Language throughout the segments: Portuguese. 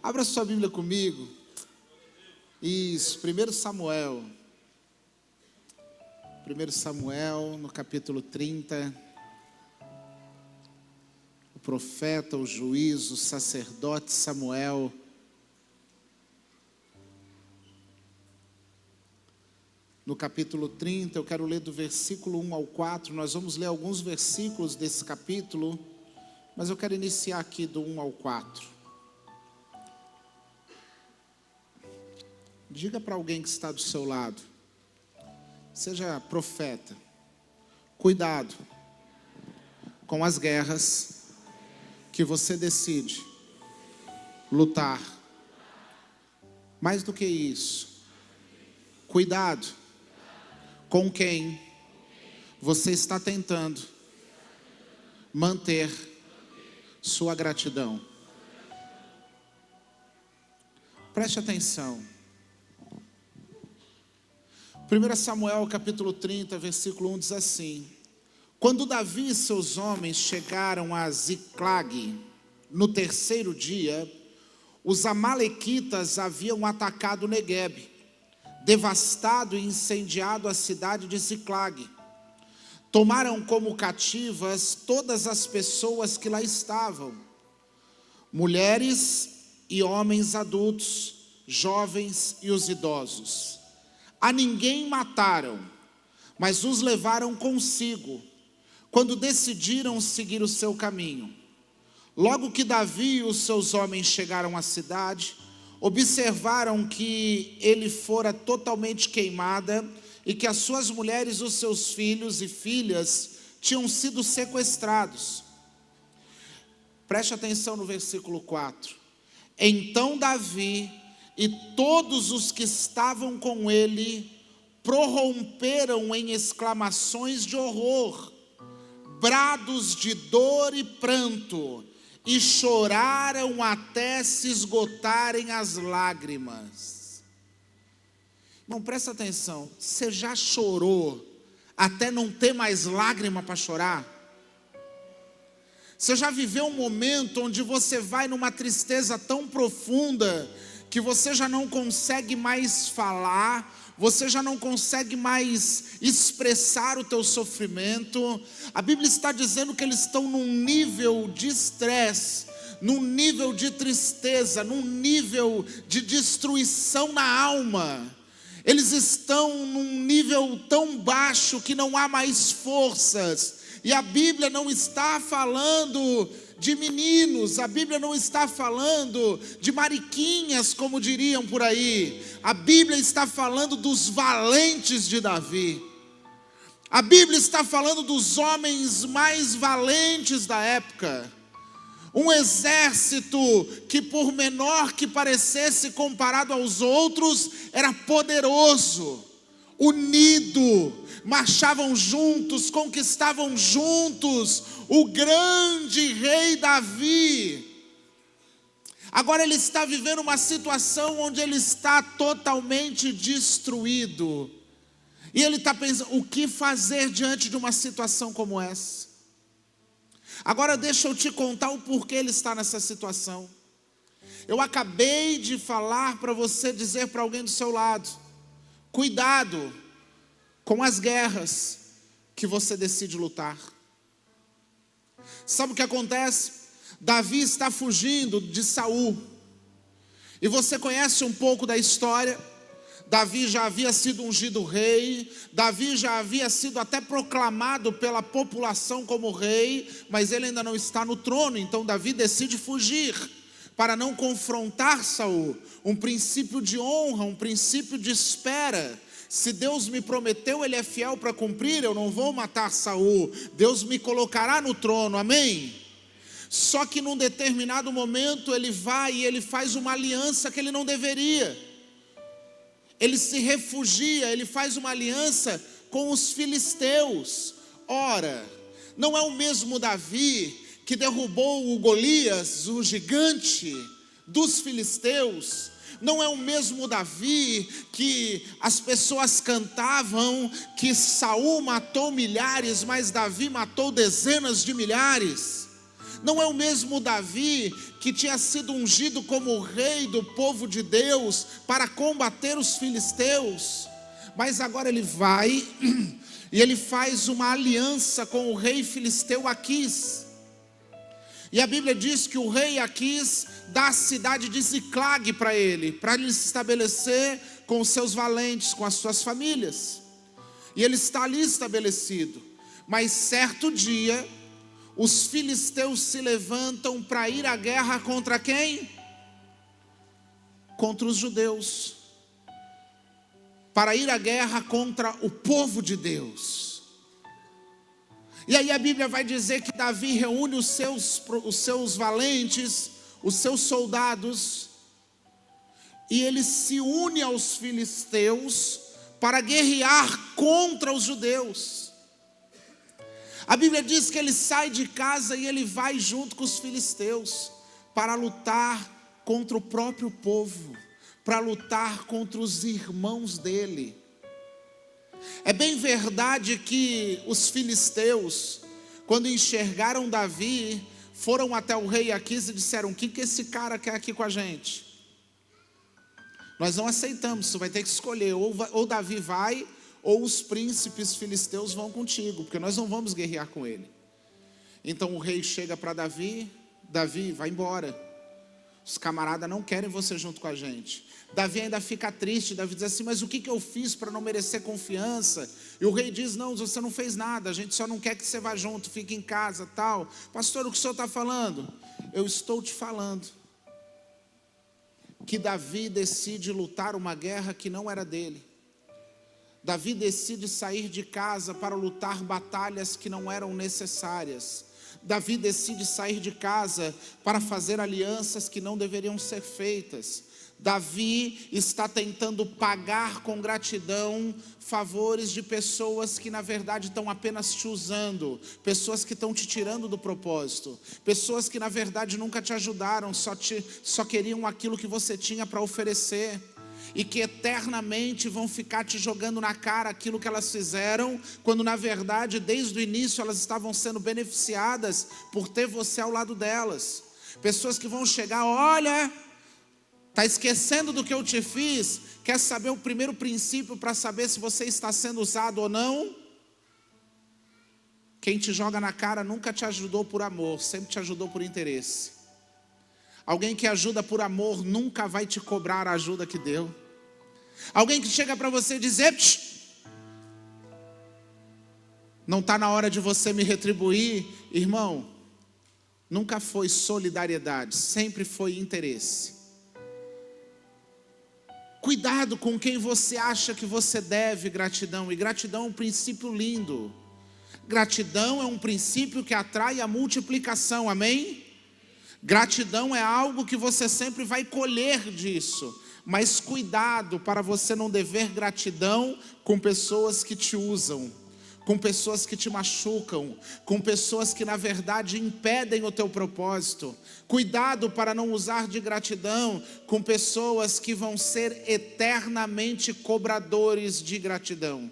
Abra sua Bíblia comigo. Isso, 1 Samuel. 1 Samuel, no capítulo 30. O profeta, o juiz, o sacerdote Samuel. No capítulo 30, eu quero ler do versículo 1 ao 4. Nós vamos ler alguns versículos desse capítulo, mas eu quero iniciar aqui do 1 ao 4. Diga para alguém que está do seu lado, seja profeta, cuidado com as guerras que você decide lutar. Mais do que isso, cuidado com quem você está tentando manter sua gratidão. Preste atenção. 1 Samuel capítulo 30, versículo 1 diz assim: Quando Davi e seus homens chegaram a Ziclag, no terceiro dia, os amalequitas haviam atacado Neguebe, devastado e incendiado a cidade de Ziclag. Tomaram como cativas todas as pessoas que lá estavam, mulheres e homens adultos, jovens e os idosos. A ninguém mataram, mas os levaram consigo, quando decidiram seguir o seu caminho. Logo que Davi e os seus homens chegaram à cidade, observaram que ele fora totalmente queimada e que as suas mulheres, os seus filhos e filhas tinham sido sequestrados. Preste atenção no versículo 4. Então Davi e todos os que estavam com ele prorromperam em exclamações de horror, brados de dor e pranto, e choraram até se esgotarem as lágrimas. Irmão, presta atenção. Você já chorou até não ter mais lágrima para chorar? Você já viveu um momento onde você vai numa tristeza tão profunda que você já não consegue mais falar, você já não consegue mais expressar o teu sofrimento? A Bíblia está dizendo que eles estão num nível de estresse, num nível de tristeza, num nível de destruição na alma. Eles estão num nível tão baixo que não há mais forças. E a Bíblia não está falando de meninos, a Bíblia não está falando de mariquinhas, como diriam por aí. A Bíblia está falando dos valentes de Davi. A Bíblia está falando dos homens mais valentes da época. Um exército que, por menor que parecesse comparado aos outros, era poderoso, unido, marchavam juntos, conquistavam juntos o grande rei Davi. Agora ele está vivendo uma situação onde ele está totalmente destruído. E ele está pensando, o que fazer diante de uma situação como essa? Agora deixa eu te contar o porquê ele está nessa situação. Eu acabei de falar para você, dizer para alguém do seu lado: cuidado com as guerras que você decide lutar. Sabe o que acontece? Davi está fugindo de Saul. E você conhece um pouco da história. Davi já havia sido ungido rei, Davi já havia sido até proclamado pela população como rei, mas ele ainda não está no trono. Então Davi decide fugir para não confrontar Saul. Um princípio de honra, um princípio de espera. Se Deus me prometeu, Ele é fiel para cumprir. Eu não vou matar Saul, Deus me colocará no trono, amém? Só que num determinado momento ele vai e ele faz uma aliança que ele não deveria. Ele se refugia, ele faz uma aliança com os filisteus. Ora, não é o mesmo Davi que derrubou o Golias, o gigante dos filisteus? Não é o mesmo Davi que as pessoas cantavam que Saul matou milhares, mas Davi matou dezenas de milhares? Não é o mesmo Davi que tinha sido ungido como rei do povo de Deus para combater os filisteus, mas agora ele vai e ele faz uma aliança com o rei filisteu Aquis. E a Bíblia diz que o rei Aquis dá a cidade de Ziclag para ele se estabelecer com os seus valentes, com as suas famílias. E ele está ali estabelecido. Mas certo dia, os filisteus se levantam para ir à guerra contra quem? Contra os judeus. Para ir à guerra contra o povo de Deus. E aí a Bíblia vai dizer que Davi reúne os seus valentes, os seus soldados, e ele se une aos filisteus para guerrear contra os judeus. A Bíblia diz que ele sai de casa e ele vai junto com os filisteus para lutar contra o próprio povo, para lutar contra os irmãos dele. É bem verdade que os filisteus, quando enxergaram Davi, foram até o rei Aquis e disseram: o que esse cara quer aqui com a gente? Nós não aceitamos, você vai ter que escolher, ou Davi vai, ou os príncipes filisteus vão contigo, porque nós não vamos guerrear com ele. Então o rei chega para Davi: Davi, vai embora, os camaradas não querem você junto com a gente. Davi ainda fica triste, Davi diz assim: mas o que eu fiz para não merecer confiança? E o rei diz: não, você não fez nada, a gente só não quer que você vá junto, fique em casa, tal. Pastor, o que o senhor está falando? Eu estou te falando que Davi decide lutar uma guerra que não era dele. Davi decide sair de casa para lutar batalhas que não eram necessárias. Davi decide sair de casa para fazer alianças que não deveriam ser feitas. Davi está tentando pagar com gratidão favores de pessoas que na verdade estão apenas te usando, pessoas que estão te tirando do propósito, pessoas que na verdade nunca te ajudaram, só queriam aquilo que você tinha para oferecer, e que eternamente vão ficar te jogando na cara aquilo que elas fizeram, quando na verdade desde o início elas estavam sendo beneficiadas por ter você ao lado delas. Pessoas que vão chegar: olha, está esquecendo do que eu te fiz? Quer saber o primeiro princípio para saber se você está sendo usado ou não? Quem te joga na cara nunca te ajudou por amor, sempre te ajudou por interesse. Alguém que ajuda por amor nunca vai te cobrar a ajuda que deu. Alguém que chega para você e diz: não está na hora de você me retribuir. Irmão, nunca foi solidariedade, sempre foi interesse. Cuidado com quem você acha que você deve gratidão. E gratidão é um princípio lindo. Gratidão é um princípio que atrai a multiplicação, amém? Gratidão é algo que você sempre vai colher disso. Mas cuidado para você não dever gratidão com pessoas que te usam, com pessoas que te machucam, com pessoas que na verdade impedem o teu propósito. Cuidado para não usar de gratidão com pessoas que vão ser eternamente cobradores de gratidão.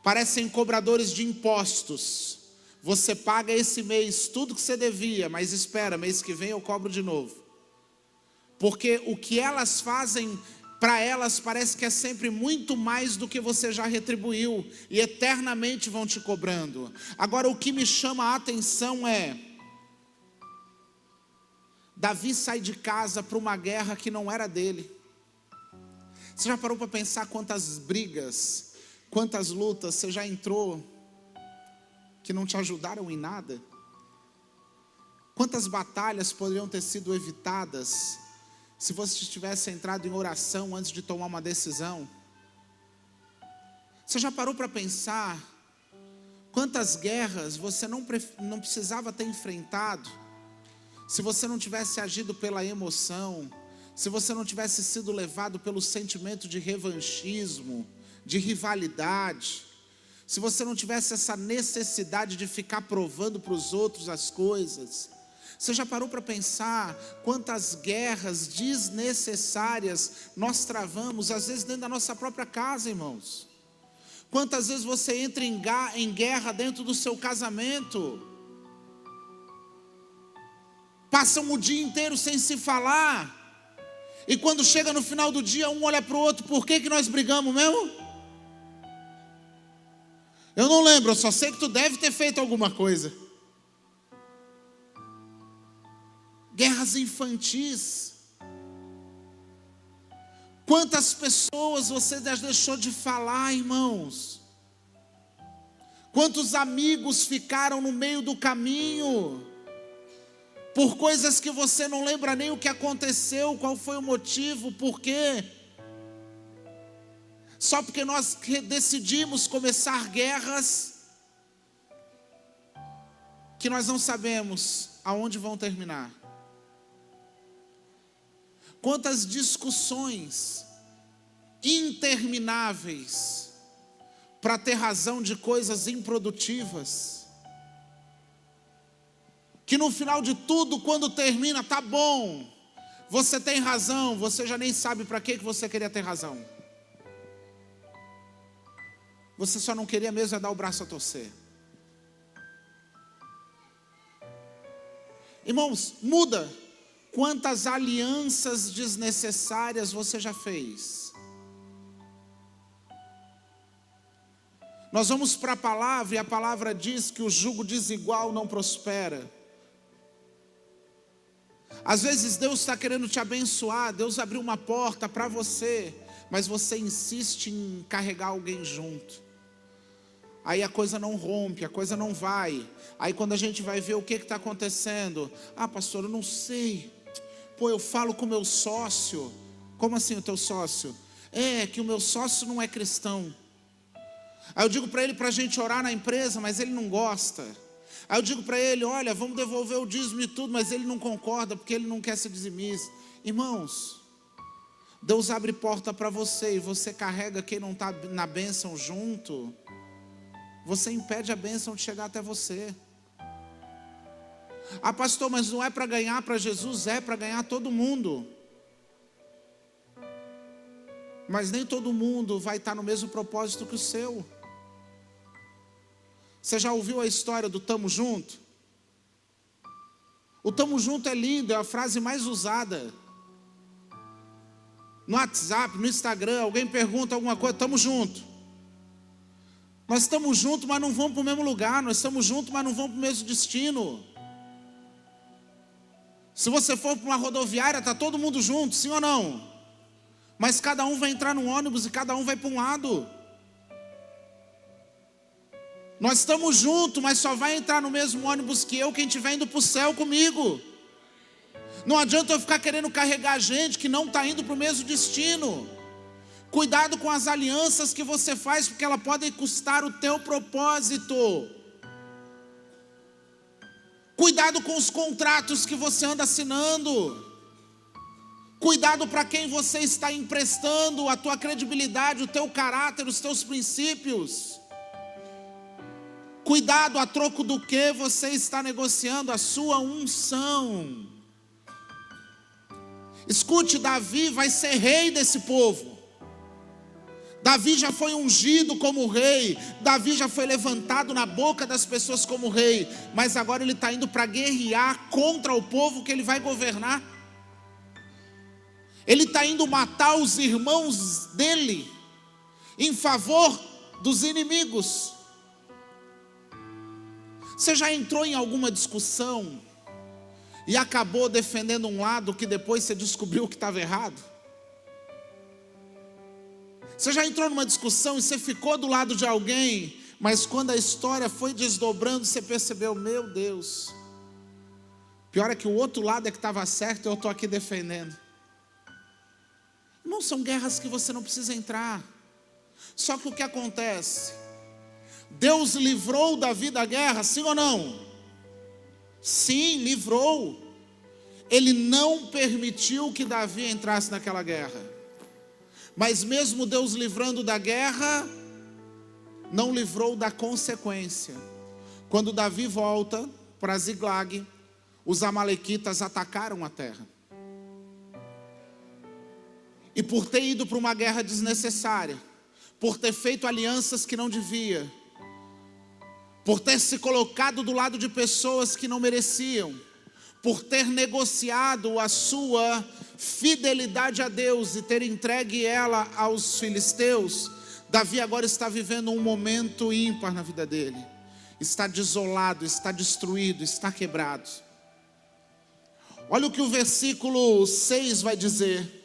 Parecem cobradores de impostos. Você paga esse mês tudo que você devia, mas espera, mês que vem eu cobro de novo. Porque o que elas fazem para elas parece que é sempre muito mais do que você já retribuiu, e eternamente vão te cobrando. Agora o que me chama a atenção é: Davi sai de casa para uma guerra que não era dele. Você já parou para pensar quantas brigas, quantas lutas você já entrou que não te ajudaram em nada? Quantas batalhas poderiam ter sido evitadas se você tivesse entrado em oração antes de tomar uma decisão? Você já parou para pensar quantas guerras você não precisava ter enfrentado se você não tivesse agido pela emoção, se você não tivesse sido levado pelo sentimento de revanchismo, de rivalidade, se você não tivesse essa necessidade de ficar provando para os outros as coisas? Você já parou para pensar quantas guerras desnecessárias nós travamos, às vezes dentro da nossa própria casa, irmãos? Quantas vezes você entra em guerra dentro do seu casamento? passam o dia inteiro sem se falar, e quando chega no final do dia, um olha para o outro: por que nós brigamos mesmo? Eu não lembro, eu só sei que tu deve ter feito alguma coisa. Guerras infantis. Quantas pessoas você já deixou de falar, irmãos? Quantos amigos ficaram no meio do caminho por coisas que você não lembra nem o que aconteceu, qual foi o motivo, por quê? Só porque nós decidimos começar guerras que nós não sabemos aonde vão terminar. Quantas discussões intermináveis para ter razão de coisas improdutivas, que no final de tudo, quando termina, tá bom, você tem razão, você já nem sabe para que você queria ter razão. Você só não queria mesmo dar o braço a torcer. Irmãos, muda. Quantas alianças desnecessárias você já fez? Nós vamos para a palavra, e a palavra diz que o jugo desigual não prospera. Às vezes Deus está querendo te abençoar, Deus abriu uma porta para você, mas você insiste em carregar alguém junto. Aí a coisa não rompe, a coisa não vai. Aí quando a gente vai ver o que está acontecendo: ah, pastor, eu não sei. Pô, eu falo com o meu sócio. Como assim o teu sócio? É que o meu sócio não é cristão. Aí eu digo para ele para a gente orar na empresa, mas ele não gosta. Aí eu digo para ele: olha, vamos devolver o dízimo e tudo, mas ele não concorda porque ele não quer ser dizimista. Irmãos, Deus abre porta para você e você carrega quem não está na bênção junto. Você impede a bênção de chegar até você. Ah, pastor, mas não é para ganhar para Jesus, é para ganhar todo mundo. Mas nem todo mundo vai estar no mesmo propósito que o seu. Você já ouviu a história do tamo junto? O tamo junto é lindo, é a frase mais usada. No WhatsApp, no Instagram, alguém pergunta alguma coisa: tamo junto. Nós estamos juntos, mas não vamos para o mesmo lugar. Nós estamos juntos, mas não vamos para o mesmo destino. Se você for para uma rodoviária, está todo mundo junto, sim ou não? Mas cada um vai entrar no ônibus e cada um vai para um lado. Nós estamos juntos, mas só vai entrar no mesmo ônibus que eu quem estiver indo para o céu comigo. Não adianta eu ficar querendo carregar gente que não está indo para o mesmo destino. Cuidado com as alianças que você faz, porque elas podem custar o teu propósito. Cuidado com os contratos que você anda assinando. Cuidado para quem você está emprestando a tua credibilidade, o teu caráter, os teus princípios. Cuidado a troco do que você está negociando a sua unção. Escute, Davi vai ser rei desse povo. Davi já foi ungido como rei. Davi já foi levantado na boca das pessoas como rei. Mas agora ele está indo para guerrear contra o povo que ele vai governar. Ele está indo matar os irmãos dele em favor dos inimigos. Você já entrou em alguma discussão e acabou defendendo um lado que depois você descobriu que estava errado? Você já entrou numa discussão e você ficou do lado de alguém, mas quando a história foi desdobrando, você percebeu: meu Deus, pior é que o outro lado é que estava certo e eu estou aqui defendendo. Não são guerras que você não precisa entrar. Só que o que acontece? Deus livrou Davi da guerra, sim ou não? Sim, livrou. Ele não permitiu que Davi entrasse naquela guerra. Mas mesmo Deus livrando da guerra, não livrou da consequência. Quando Davi volta para Ziglag, os amalequitas atacaram a terra. E por ter ido para uma guerra desnecessária, por ter feito alianças que não devia, por ter se colocado do lado de pessoas que não mereciam, por ter negociado a sua fidelidade a Deus e ter entregue ela aos filisteus, Davi agora está vivendo um momento ímpar na vida dele. Está desolado, está destruído, está quebrado. Olha o que o versículo 6 vai dizer.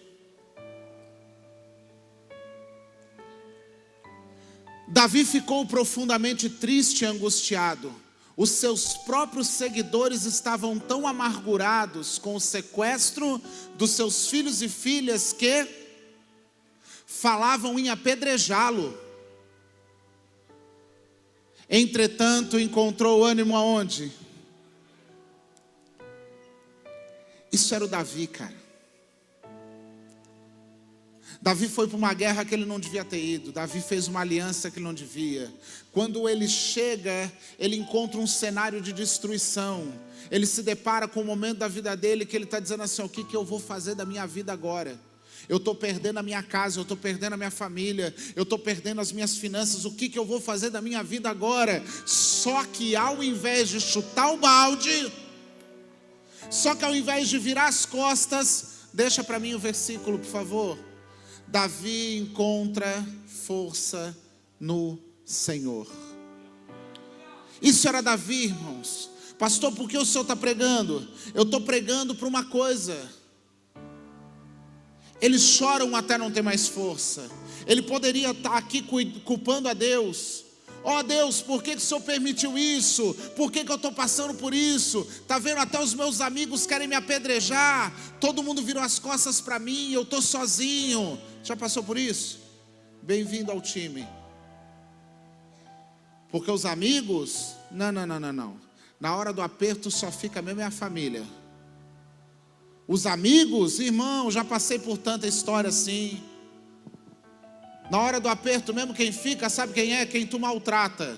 Davi ficou profundamente triste e angustiado. Os seus próprios seguidores estavam tão amargurados com o sequestro dos seus filhos e filhas que falavam em apedrejá-lo. Entretanto, encontrou ânimo aonde? Isso era o Davi, cara. Davi foi para uma guerra que ele não devia ter ido. Davi fez uma aliança que ele não devia. Quando ele chega, ele encontra um cenário de destruição. Ele se depara com um momento da vida dele que ele está dizendo assim: o que eu vou fazer da minha vida agora? Eu estou perdendo a minha casa, eu estou perdendo a minha família, eu estou perdendo as minhas finanças. O que eu vou fazer da minha vida agora? Só que ao invés de chutar o balde, só que ao invés de virar as costas, deixa para mim o versículo, por favor. Davi encontra força no Senhor. Isso era Davi, irmãos. Pastor, por que o senhor está pregando? Eu estou pregando para uma coisa. Eles choram até não ter mais força. Ele poderia estar aqui culpando a Deus. Ó Deus, por que o Senhor permitiu isso? Por que eu estou passando por isso? Está vendo, até os meus amigos querem me apedrejar. Todo mundo virou as costas para mim, eu estou sozinho. Já passou por isso? Bem-vindo ao time. Porque os amigos, não. Na hora do aperto só fica mesmo a família. Os amigos, irmão, já passei por tanta história assim. Na hora do aperto mesmo quem fica, sabe quem é? Quem tu maltrata.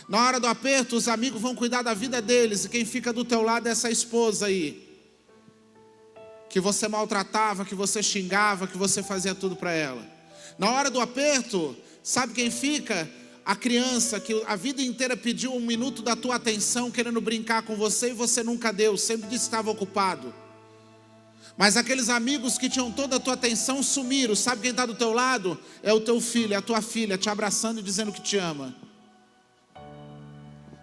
Na hora do aperto os amigos vão cuidar da vida deles, e quem fica do teu lado é essa esposa aí, que você maltratava, que você xingava, que você fazia tudo para ela. Na hora do aperto, sabe quem fica? A criança que a vida inteira pediu 1 minuto da tua atenção, querendo brincar com você, e você nunca deu, sempre disse que estava ocupado. Mas aqueles amigos que tinham toda a tua atenção sumiram. Sabe quem está do teu lado? É o teu filho, é a tua filha, te abraçando e dizendo que te ama.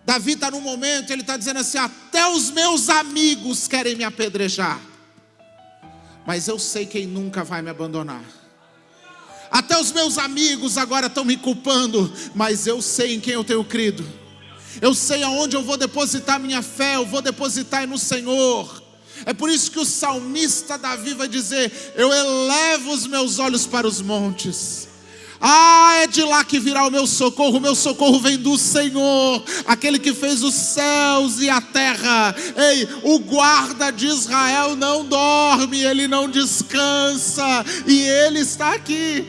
Davi está num momento, ele está dizendo assim: até os meus amigos querem me apedrejar, mas eu sei quem nunca vai me abandonar. Até os meus amigos agora estão me culpando, mas eu sei em quem eu tenho crido. Eu sei aonde eu vou depositar minha fé, eu vou depositar no Senhor. É por isso que o salmista Davi vai dizer: eu elevo os meus olhos para os montes. É de lá que virá o meu socorro vem do Senhor, aquele que fez os céus e a terra. Ei, o guarda de Israel não dorme, ele não descansa, e ele está aqui.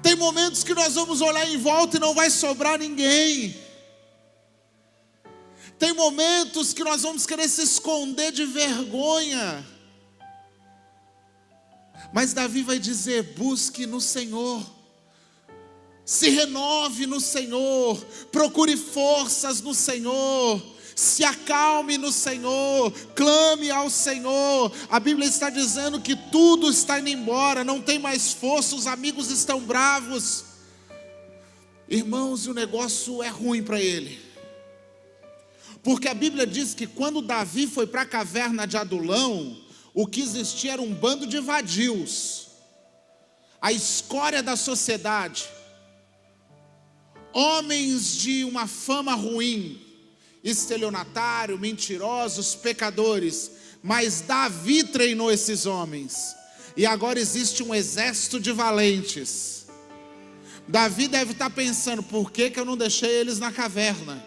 Tem momentos que nós vamos olhar em volta e não vai sobrar ninguém. Tem momentos que nós vamos querer se esconder de vergonha. Mas Davi vai dizer: busque no Senhor, se renove no Senhor, procure forças no Senhor, se acalme no Senhor, clame ao Senhor. A Bíblia está dizendo que tudo está indo embora, não tem mais força, os amigos estão bravos. Irmãos, e o negócio é ruim para ele. Porque a Bíblia diz que quando Davi foi para a caverna de Adulão, o que existia era um bando de vadios, a escória da sociedade, homens de uma fama ruim, estelionatário, mentirosos, pecadores. Mas Davi treinou esses homens, e agora existe um exército de valentes. Davi deve estar pensando: por que eu não deixei eles na caverna?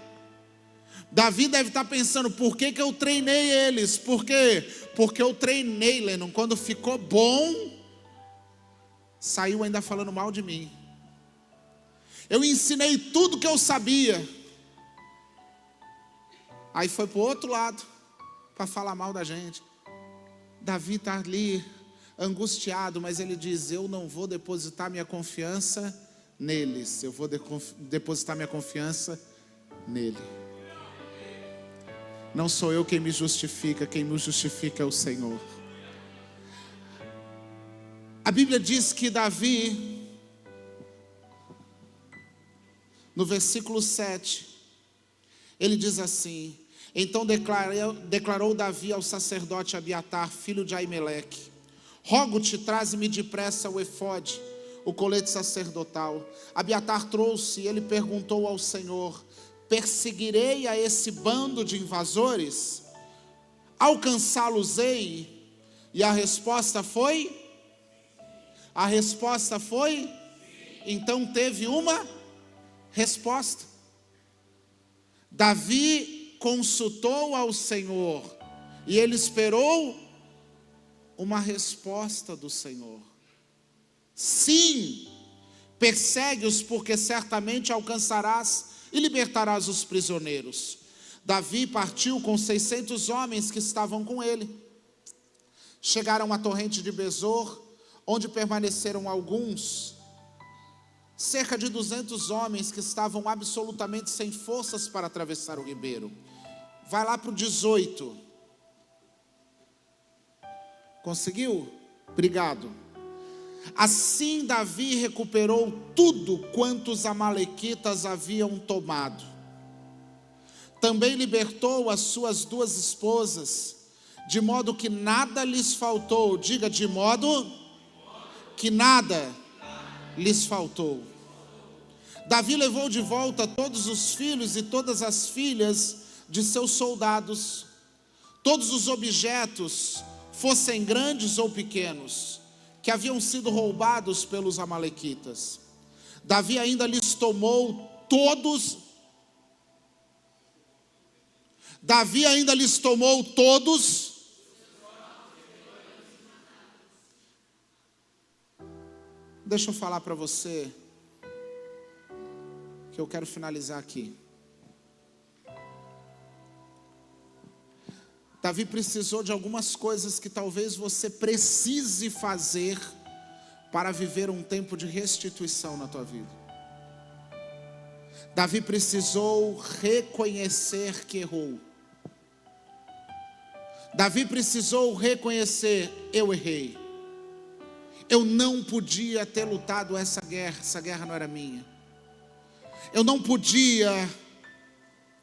Davi deve estar pensando: por que eu treinei eles? Por quê? Porque eu treinei, Lennon, quando ficou bom, saiu ainda falando mal de mim. Eu ensinei tudo que eu sabia, aí foi para o outro lado, para falar mal da gente. Davi está ali, angustiado, mas ele diz: eu não vou depositar minha confiança neles, eu vou depositar minha confiança nele. Não sou eu quem me justifica é o Senhor. A Bíblia diz que Davi, no versículo 7, ele diz assim: então declarou Davi ao sacerdote Abiatar, filho de Aimeleque: rogo-te, traze-me depressa o efode, o colete sacerdotal. Abiatar trouxe, e ele perguntou ao Senhor: perseguirei a esse bando de invasores? Alcançá-los-ei? E a resposta foi? Então teve uma resposta. Davi consultou ao Senhor e ele esperou uma resposta do Senhor. Sim, persegue-os, porque certamente alcançarás e libertarás os prisioneiros. Davi partiu com 600 homens que estavam com ele. Chegaram à torrente de Besor, onde permaneceram alguns, cerca de 200 homens que estavam absolutamente sem forças para atravessar o ribeiro. Vai lá para o 18. Conseguiu? Obrigado. Assim Davi recuperou tudo quanto os amalequitas haviam tomado. Também libertou as suas 2 esposas, de modo que nada lhes faltou. Diga, de modo que nada lhes faltou. Davi levou de volta todos os filhos e todas as filhas de seus soldados, todos os objetos, fossem grandes ou pequenos, que haviam sido roubados pelos amalequitas. Davi ainda lhes tomou todos. Deixa eu falar para você, que eu quero finalizar aqui. Davi precisou de algumas coisas que talvez você precise fazer para viver um tempo de restituição na tua vida. Davi precisou reconhecer que errou. Davi precisou reconhecer: eu errei. Eu não podia ter lutado essa guerra não era minha. Eu não podia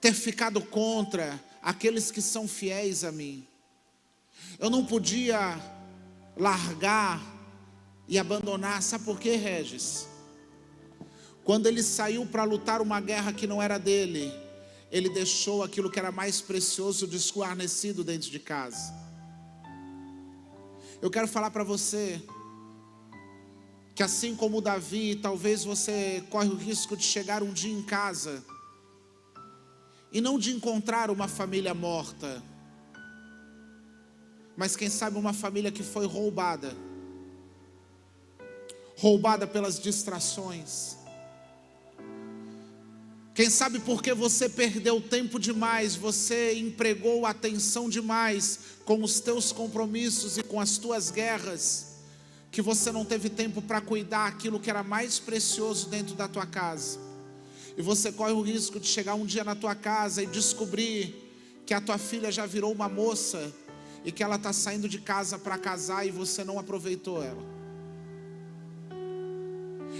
ter ficado contra aqueles que são fiéis a mim. Eu não podia largar e abandonar. Sabe por quê, Regis? Quando ele saiu para lutar uma guerra que não era dele, ele deixou aquilo que era mais precioso desguarnecido dentro de casa. Eu quero falar para você que assim como Davi, talvez você corre o risco de chegar um dia em casa e não de encontrar uma família morta, mas quem sabe uma família que foi roubada pelas distrações. Quem sabe porque você perdeu tempo demais, você empregou atenção demais com os teus compromissos e com as tuas guerras, que você não teve tempo para cuidar aquilo que era mais precioso dentro da tua casa. E você corre o risco de chegar um dia na tua casa e descobrir que a tua filha já virou uma moça e que ela está saindo de casa para casar e você não aproveitou ela.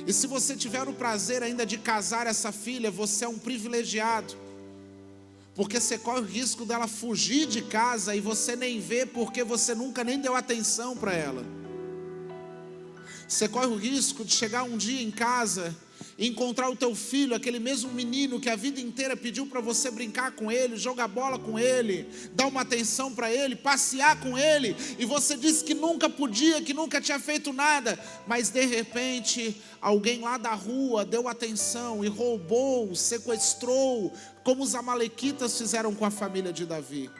E se você tiver o prazer ainda de casar essa filha, você é um privilegiado, porque você corre o risco dela fugir de casa e você nem vê, porque você nunca nem deu atenção para ela. Você corre o risco de chegar um dia em casa e encontrar o teu filho, aquele mesmo menino que a vida inteira pediu para você brincar com ele, jogar bola com ele, dar uma atenção para ele, passear com ele, e você disse que nunca podia, que nunca tinha feito nada, mas de repente alguém lá da rua deu atenção e roubou, sequestrou, como os amalequitas fizeram com a família de Davi.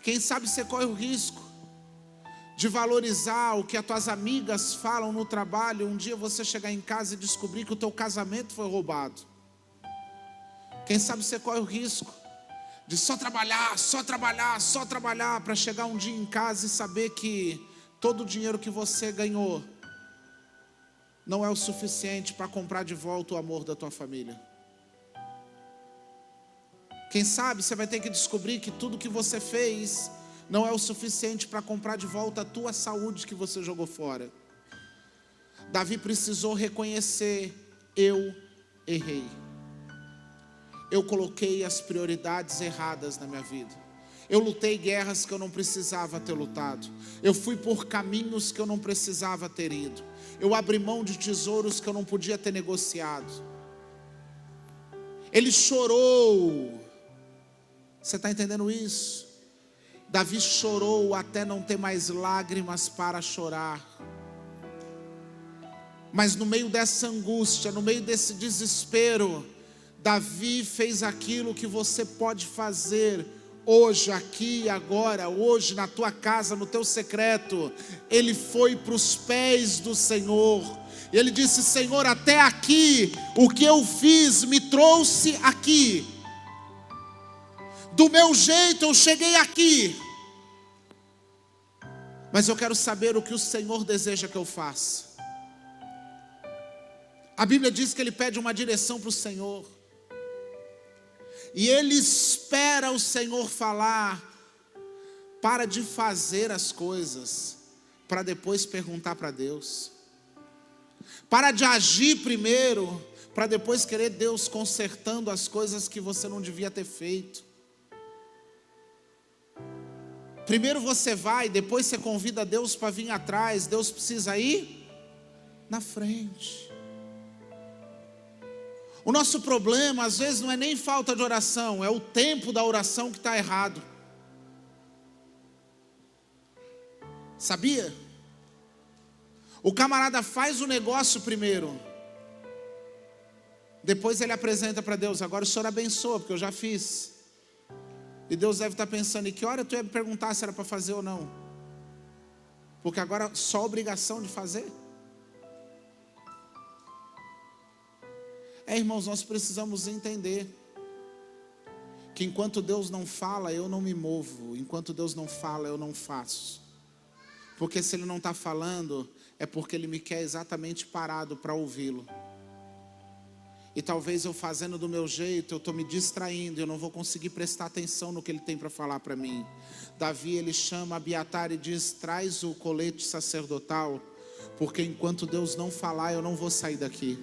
Quem sabe você corre o risco de valorizar o que as tuas amigas falam no trabalho, um dia você chegar em casa e descobrir que o teu casamento foi roubado. Quem sabe você corre o risco de só trabalhar, para chegar um dia em casa e saber que todo o dinheiro que você ganhou não é o suficiente para comprar de volta o amor da tua família. Quem sabe você vai ter que descobrir que tudo que você fez não é o suficiente para comprar de volta a tua saúde que você jogou fora. Davi precisou reconhecer: eu errei. Eu coloquei as prioridades erradas na minha vida. Eu lutei guerras que eu não precisava ter lutado. Eu fui por caminhos que eu não precisava ter ido. Eu abri mão de tesouros que eu não podia ter negociado. Ele chorou. Você está entendendo isso? Davi chorou até não ter mais lágrimas para chorar. Mas no meio dessa angústia, no meio desse desespero, Davi fez aquilo que você pode fazer hoje, aqui, agora, hoje, na tua casa, no teu secreto. Ele foi para os pés do Senhor. E ele disse: Senhor, até aqui, o que eu fiz me trouxe aqui. Do meu jeito eu cheguei aqui. Mas eu quero saber o que o Senhor deseja que eu faça. A Bíblia diz que ele pede uma direção para o Senhor. E ele espera o Senhor falar. Para de fazer as coisas para depois perguntar para Deus. Para de agir primeiro para depois querer Deus consertando as coisas que você não devia ter feito. Primeiro você vai, depois você convida Deus para vir atrás. Deus precisa ir na frente. O nosso problema às vezes não é nem falta de oração, é o tempo da oração que está errado. Sabia? O camarada faz o negócio primeiro, depois ele apresenta para Deus: agora o Senhor abençoa, porque eu já fiz. E Deus deve estar pensando: em que hora tu ia me perguntar se era para fazer ou não? Porque agora só obrigação de fazer. Irmãos, nós precisamos entender que enquanto Deus não fala, eu não me movo. Enquanto Deus não fala, eu não faço. Porque se Ele não está falando, é porque Ele me quer exatamente parado para ouvi-lo. E talvez eu fazendo do meu jeito, eu estou me distraindo, eu não vou conseguir prestar atenção no que Ele tem para falar para mim. Davi, ele chama Abiatar e diz: traz o colete sacerdotal, porque enquanto Deus não falar, eu não vou sair daqui.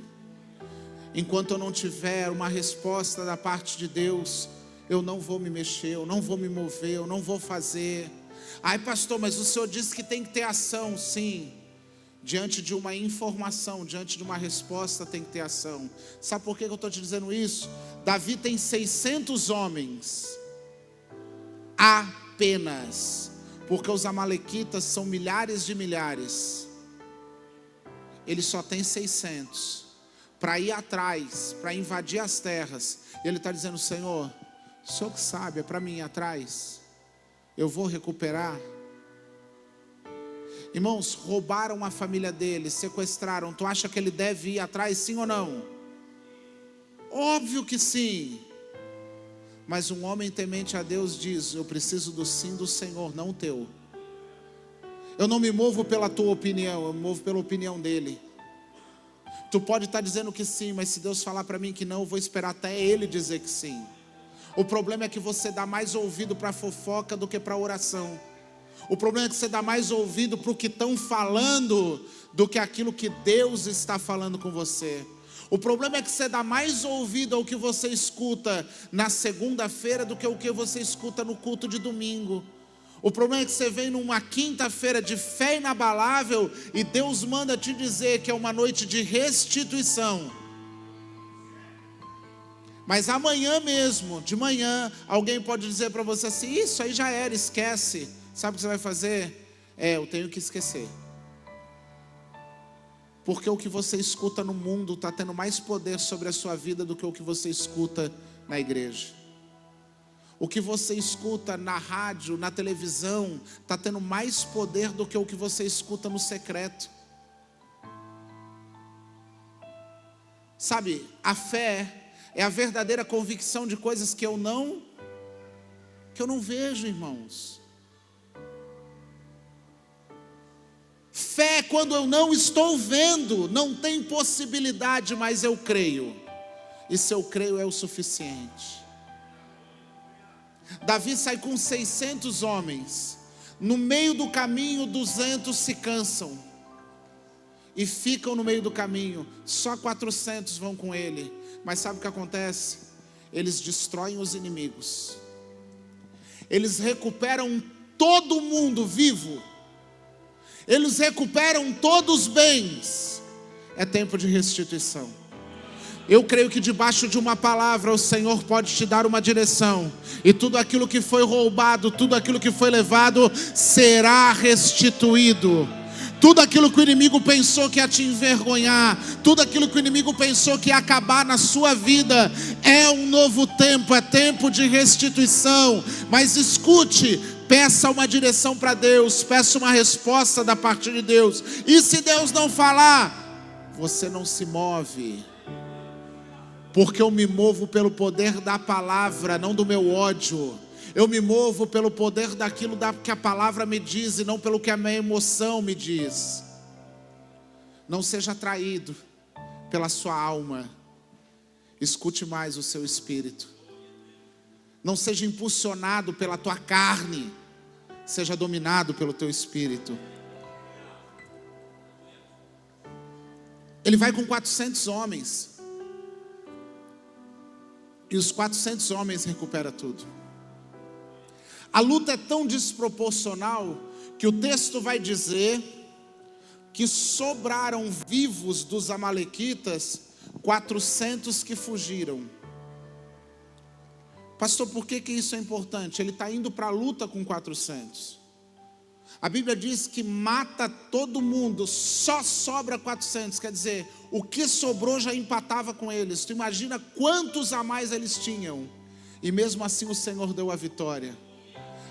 Enquanto eu não tiver uma resposta da parte de Deus, eu não vou me mexer, eu não vou me mover, eu não vou fazer. Ai, pastor, mas o senhor disse que tem que ter ação. Sim, diante de uma informação, diante de uma resposta tem que ter ação. Sabe por que eu estou te dizendo isso? Davi tem 600 homens, apenas, porque os amalequitas são milhares de milhares. Ele só tem 600 para ir atrás, para invadir as terras. E ele está dizendo: Senhor, o Senhor que sabe, é para mim ir atrás, eu vou recuperar. Irmãos, roubaram a família dele, sequestraram. Tu acha que ele deve ir atrás, sim ou não? Óbvio que sim. Mas um homem temente a Deus diz: eu preciso do sim do Senhor, não o teu. Eu não me movo pela tua opinião, eu me movo pela opinião dele. Tu pode estar dizendo que sim, mas se Deus falar para mim que não, eu vou esperar até Ele dizer que sim. O problema é que você dá mais ouvido para a fofoca do que para a oração. O problema é que você dá mais ouvido para o que estão falando do que aquilo que Deus está falando com você. O problema é que você dá mais ouvido ao que você escuta na segunda-feira do que o que você escuta no culto de domingo. O problema é que você vem numa quinta-feira de fé inabalável e Deus manda te dizer que é uma noite de restituição. Mas amanhã mesmo, de manhã, alguém pode dizer para você assim: isso aí já era, esquece. Sabe o que você vai fazer? Eu tenho que esquecer. Porque o que você escuta no mundo está tendo mais poder sobre a sua vida do que o que você escuta na igreja. O que você escuta na rádio, na televisão, está tendo mais poder do que o que você escuta no secreto. Sabe, a fé é a verdadeira convicção de coisas que eu não vejo, irmãos. Fé é quando eu não estou vendo, não tem possibilidade, mas eu creio. E se eu creio é o suficiente. Davi sai com 600 homens. No meio do caminho, 200 se cansam e ficam no meio do caminho. Só 400 vão com ele. Mas sabe o que acontece? Eles destroem os inimigos. Eles recuperam todo mundo vivo. Eles recuperam todos os bens. É tempo de restituição. Eu creio que debaixo de uma palavra o Senhor pode te dar uma direção. E tudo aquilo que foi roubado, tudo aquilo que foi levado, será restituído. Tudo aquilo que o inimigo pensou que ia te envergonhar, tudo aquilo que o inimigo pensou que ia acabar na sua vida, é um novo tempo, é tempo de restituição. Mas escute, peça uma direção para Deus, peça uma resposta da parte de Deus. E se Deus não falar, você não se move. Porque eu me movo pelo poder da palavra, não do meu ódio. Eu me movo pelo poder daquilo que a palavra me diz e não pelo que a minha emoção me diz. Não seja atraído pela sua alma. Escute mais o seu espírito. Não seja impulsionado pela tua carne. Seja dominado pelo teu espírito. Ele vai com 400 homens. E os 400 homens recuperam tudo. A luta é tão desproporcional que o texto vai dizer que sobraram vivos dos amalequitas 400 que fugiram. Pastor, por que isso é importante? Ele está indo para a luta com 400. A Bíblia diz que mata todo mundo, só sobra 400. Quer dizer, o que sobrou já empatava com eles. Tu imagina quantos a mais eles tinham. E mesmo assim o Senhor deu a vitória.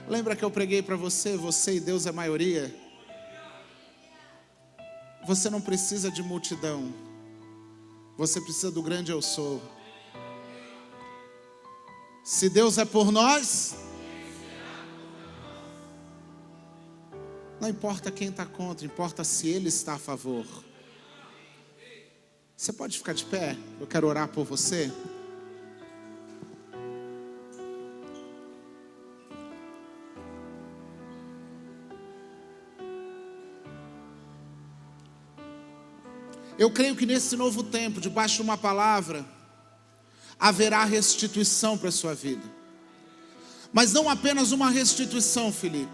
Lembra que eu preguei para você e Deus é maioria? Você não precisa de multidão. Você precisa do grande eu sou. Se Deus é por nós, não importa quem está contra, importa se Ele está a favor. Você pode ficar de pé? Eu quero orar por você. Eu creio que nesse novo tempo, debaixo de uma palavra, haverá restituição para a sua vida. Mas não apenas uma restituição, Felipe.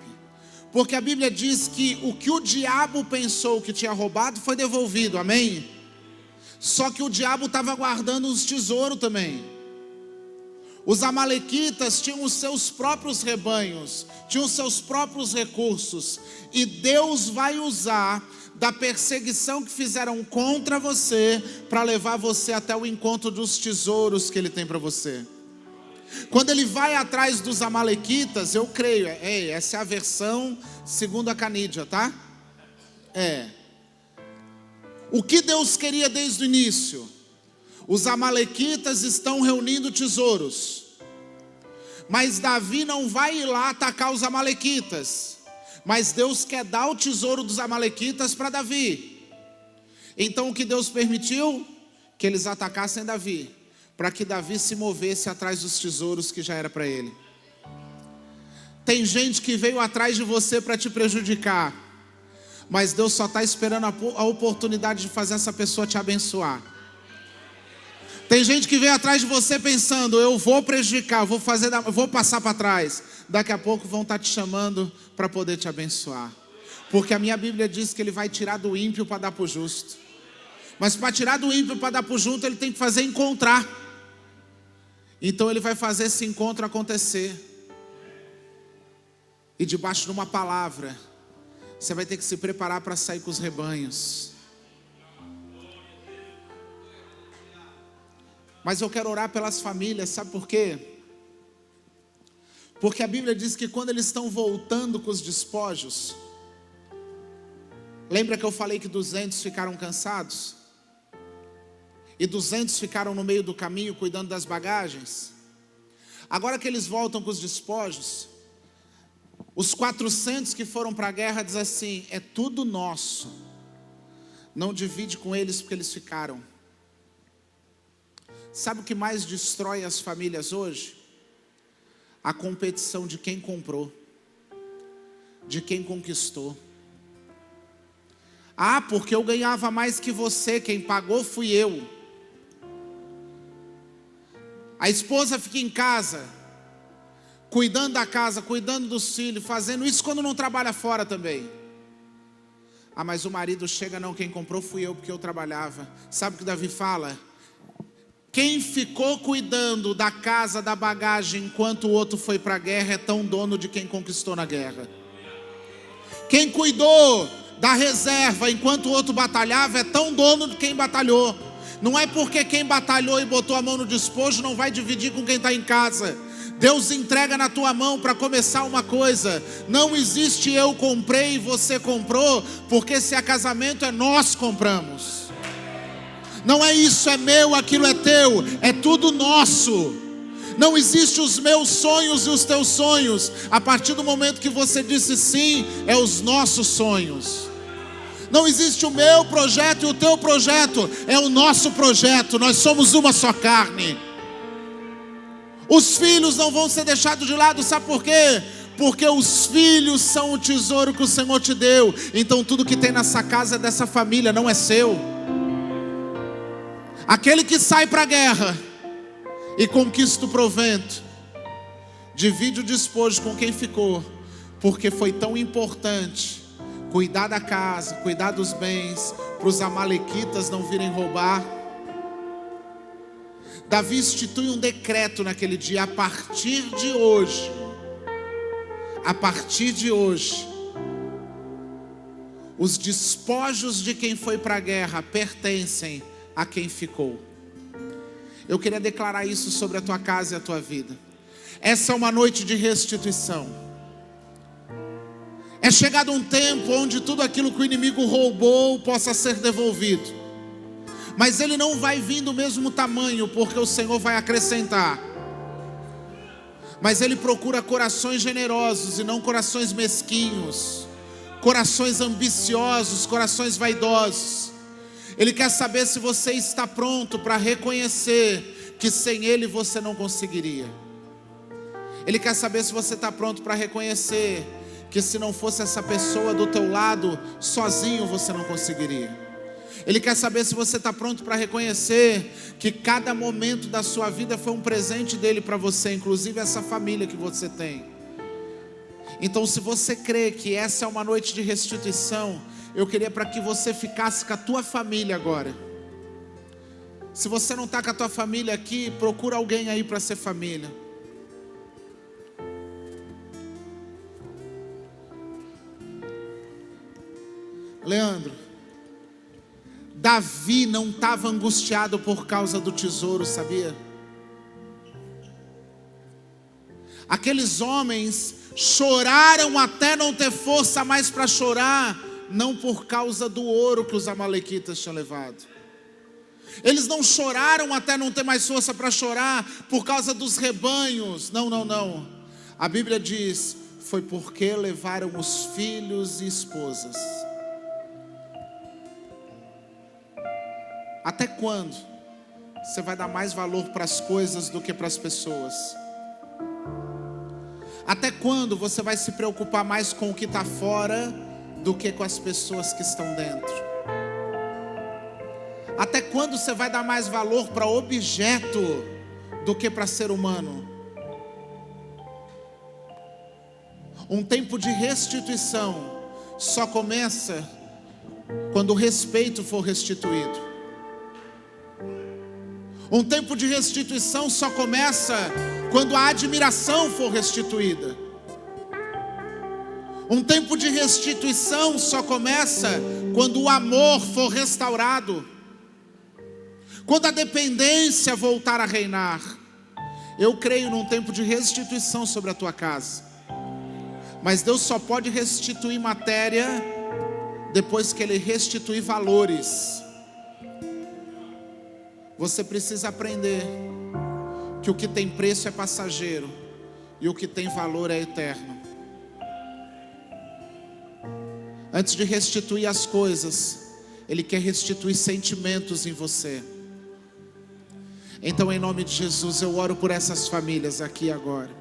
Porque a Bíblia diz que o que o diabo pensou que tinha roubado foi devolvido, amém? Só que o diabo estava guardando os tesouros também. Os amalequitas tinham os seus próprios rebanhos, tinham os seus próprios recursos. E Deus vai usar da perseguição que fizeram contra você para levar você até o encontro dos tesouros que Ele tem para você. Quando ele vai atrás dos amalequitas, eu creio, essa é a versão segundo a Canídia, tá? O que Deus queria desde o início? Os amalequitas estão reunindo tesouros, mas Davi não vai ir lá atacar os amalequitas, mas Deus quer dar o tesouro dos amalequitas para Davi. Então o que Deus permitiu? Que eles atacassem Davi, para que Davi se movesse atrás dos tesouros que já era para ele. Tem gente que veio atrás de você para te prejudicar, mas Deus só está esperando a oportunidade de fazer essa pessoa te abençoar. Tem gente que veio atrás de você pensando, eu vou prejudicar, eu vou passar para trás. Daqui a pouco vão estar te chamando para poder te abençoar. Porque a minha Bíblia diz que Ele vai tirar do ímpio para dar para o justo. Mas para tirar do ímpio para dar para o justo, Ele tem que fazer encontrar. Então Ele vai fazer esse encontro acontecer. E debaixo de uma palavra, você vai ter que se preparar para sair com os rebanhos. Mas eu quero orar pelas famílias, sabe por quê? Porque a Bíblia diz que quando eles estão voltando com os despojos, lembra que eu falei que 200 ficaram cansados? E 200 ficaram no meio do caminho cuidando das bagagens? Agora que eles voltam com os despojos, os 400 que foram para a guerra dizem assim, é tudo nosso. Não divide com eles porque eles ficaram. Sabe o que mais destrói as famílias hoje? a competição de quem comprou, de quem conquistou. Ah, porque eu ganhava mais que você, quem pagou fui eu. A esposa fica em casa, cuidando da casa, cuidando dos filhos, fazendo isso quando não trabalha fora também. Ah, mas o marido chega, não, quem comprou fui eu, porque eu trabalhava. Sabe o que Davi fala? Quem ficou cuidando da casa, da bagagem, enquanto o outro foi para a guerra, é tão dono de quem conquistou na guerra. Quem cuidou da reserva, enquanto o outro batalhava, é tão dono de quem batalhou. Não é porque quem batalhou e botou a mão no despojo não vai dividir com quem está em casa. Deus entrega na tua mão para começar uma coisa. Não existe eu comprei e você comprou, porque se é casamento é nós compramos. Não é isso é meu, aquilo é teu, é tudo nosso. Não existe os meus sonhos e os teus sonhos. A partir do momento que você disse sim, é os nossos sonhos. Não existe o meu projeto e o teu projeto, é o nosso projeto. Nós somos uma só carne. Os filhos não vão ser deixados de lado, sabe por quê? Porque os filhos são o tesouro que o Senhor te deu. Então tudo que tem nessa casa é dessa família, não é seu. Aquele que sai para a guerra e conquista o provento, divide o despojo com quem ficou, porque foi tão importante cuidar da casa, cuidar dos bens, para os amalequitas não virem roubar. Davi institui um decreto naquele dia: a partir de hoje, os despojos de quem foi para a guerra pertencem a quem ficou. Eu queria declarar isso sobre a tua casa e a tua vida. Essa é uma noite de restituição. É chegado um tempo onde tudo aquilo que o inimigo roubou possa ser devolvido. Mas ele não vai vir do mesmo tamanho, porque o Senhor vai acrescentar. Mas ele procura corações generosos e não corações mesquinhos, corações ambiciosos, corações vaidosos. Ele quer saber se você está pronto para reconhecer que sem Ele você não conseguiria. Ele quer saber se você está pronto para reconhecer que se não fosse essa pessoa do teu lado, sozinho você não conseguiria. Ele quer saber se você está pronto para reconhecer que cada momento da sua vida foi um presente dele para você, inclusive essa família que você tem. Então, se você crê que essa é uma noite de restituição, eu queria para que você ficasse com a tua família agora. Se você não está com a tua família aqui, procura alguém aí para ser família. Leandro, Davi não estava angustiado por causa do tesouro, sabia? Aqueles homens choraram até não ter força mais para chorar, não por causa do ouro que os amalequitas tinham levado. Eles não choraram até não ter mais força para chorar por causa dos rebanhos. Não. A Bíblia diz, foi porque levaram os filhos e esposas. Até quando você vai dar mais valor para as coisas do que para as pessoas? Até quando você vai se preocupar mais com o que está fora do que com as pessoas que estão dentro? Até quando você vai dar mais valor para objeto do que para ser humano? Um tempo de restituição só começa quando o respeito for restituído. Um tempo de restituição só começa quando a admiração for restituída. Um tempo de restituição só começa quando o amor for restaurado, quando a dependência voltar a reinar. Eu creio num tempo de restituição sobre a tua casa, mas Deus só pode restituir matéria depois que Ele restituir valores. Você precisa aprender que o que tem preço é passageiro e o que tem valor é eterno. Antes de restituir as coisas, Ele quer restituir sentimentos em você. Então, em nome de Jesus, eu oro por essas famílias aqui agora.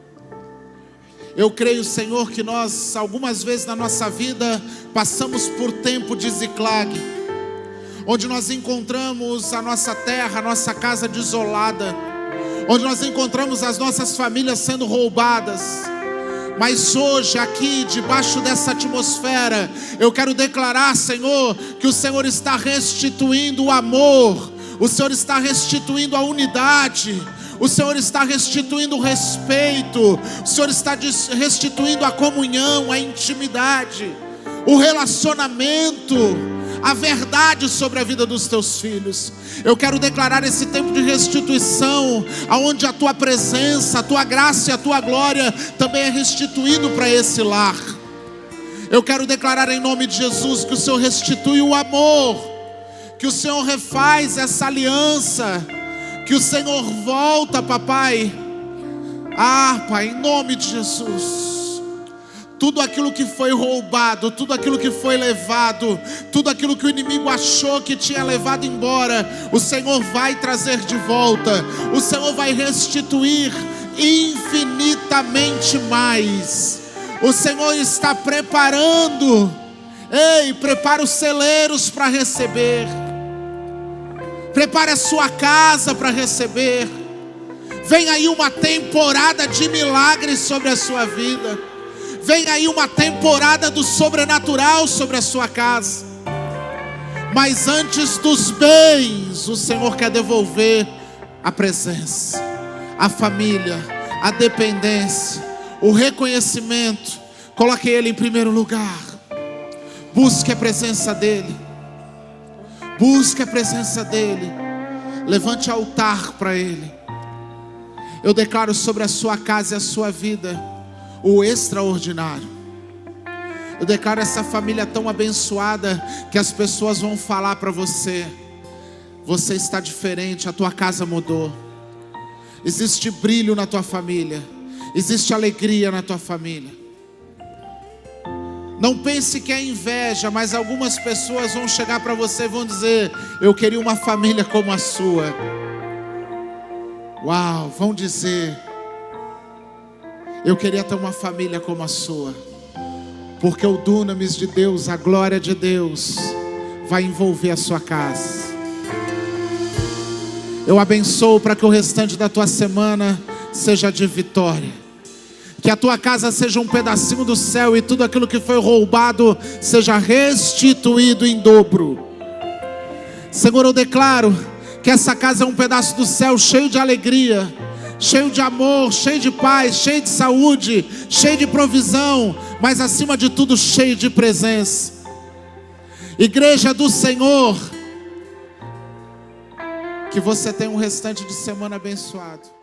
Eu creio, Senhor, que nós, algumas vezes na nossa vida, passamos por tempo de Ziclag, onde nós encontramos a nossa terra, a nossa casa desolada, onde nós encontramos as nossas famílias sendo roubadas. Mas hoje, aqui, debaixo dessa atmosfera, eu quero declarar, Senhor, que o Senhor está restituindo o amor, o Senhor está restituindo a unidade, o Senhor está restituindo o respeito, o Senhor está restituindo a comunhão, a intimidade, o relacionamento, a verdade sobre a vida dos teus filhos. Eu quero declarar esse tempo de restituição, aonde a tua presença, a tua graça e a tua glória também é restituído para esse lar. Eu quero declarar em nome de Jesus que o Senhor restitui o amor, que o Senhor refaz essa aliança, que o Senhor volta, papai. Pai, em nome de Jesus, tudo aquilo que foi roubado, tudo aquilo que foi levado, tudo aquilo que o inimigo achou que tinha levado embora, o Senhor vai trazer de volta, o Senhor vai restituir infinitamente mais. O Senhor está preparando, prepara os celeiros para receber, prepare a sua casa para receber. Vem aí uma temporada de milagres sobre a sua vida. Vem aí uma temporada do sobrenatural sobre a sua casa. Mas antes dos bens, o Senhor quer devolver a presença, a família, a dependência, o reconhecimento. Coloque Ele em primeiro lugar. Busque a presença dEle. Busque a presença dEle. Levante altar para Ele. Eu declaro sobre a sua casa e a sua vida o extraordinário. Eu declaro essa família tão abençoada que as pessoas vão falar para você: você está diferente, a tua casa mudou. Existe brilho na tua família, existe alegria na tua família. Não pense que é inveja, mas algumas pessoas vão chegar para você e vão dizer: eu queria uma família como a sua. Uau, vão dizer: eu queria ter uma família como a sua. Porque o dunamis de Deus, a glória de Deus, vai envolver a sua casa. Eu abençoo para que o restante da tua semana seja de vitória. Que a tua casa seja um pedacinho do céu e tudo aquilo que foi roubado seja restituído em dobro. Senhor, eu declaro que essa casa é um pedaço do céu cheio de alegria, cheio de amor, cheio de paz, cheio de saúde, cheio de provisão, mas acima de tudo cheio de presença. Igreja do Senhor, que você tenha um restante de semana abençoado.